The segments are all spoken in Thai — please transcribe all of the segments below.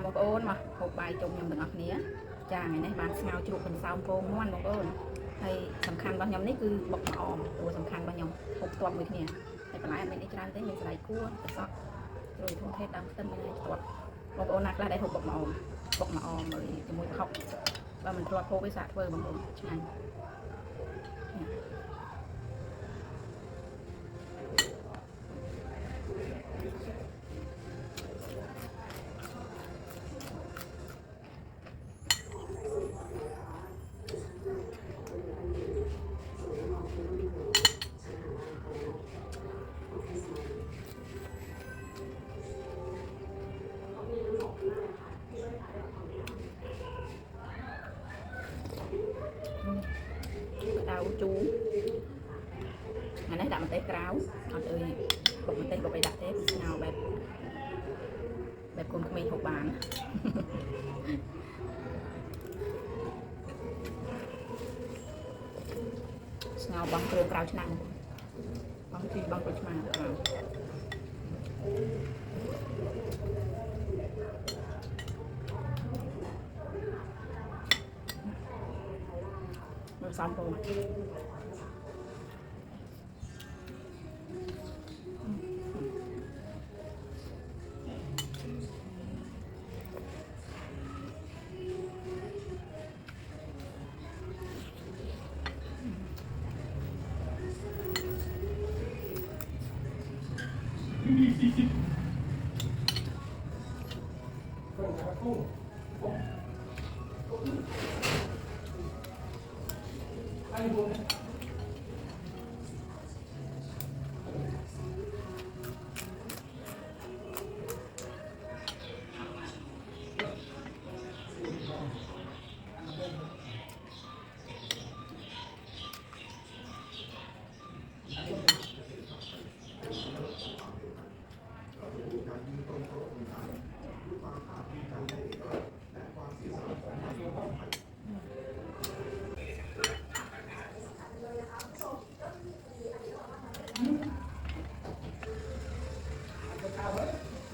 บางโอนมาหกใบจมยำถึงอันนี้จ้าไงเนี่ยบางเงาจุกเป็นซาวโพงม้วนบางโอนให้สำคัญบางยำนี่คือบกมาออมตัวสำคัญบางยำหกตัวมือเนี่ยให้ปลายเป็นอีกร้านเต้มีสไลด์กู้แต่ซอกโดยทุ่งเทศดำเต้นไปในตัวบางโอนนักได้หกบกมาออมเลยจะมวยเขาว่ามันตัวโพไปสะเวอร์บางโอนใช่ดาวchú ngày nay đặt một tay cáo còn ơi bọc một tay bọcไปđặt thế nàoแบบคนมีหกบานเงาบังเกลือกราวช่างบังที่บังกระช่างมันซ้ำตัวก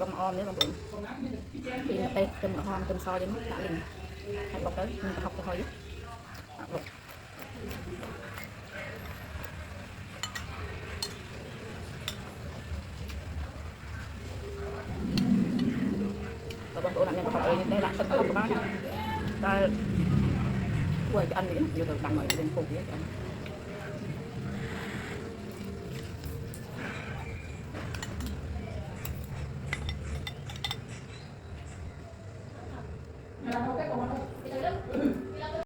ลมออมนี่บางคนthì tay cầm hòm cầm soi đến đã liền hay bọc tới mình học cho thôi và bác đồ nặng nhân học đây là tất cả các bác ta quay cho anh đi nhiều từ đằng ngoài lên cùng với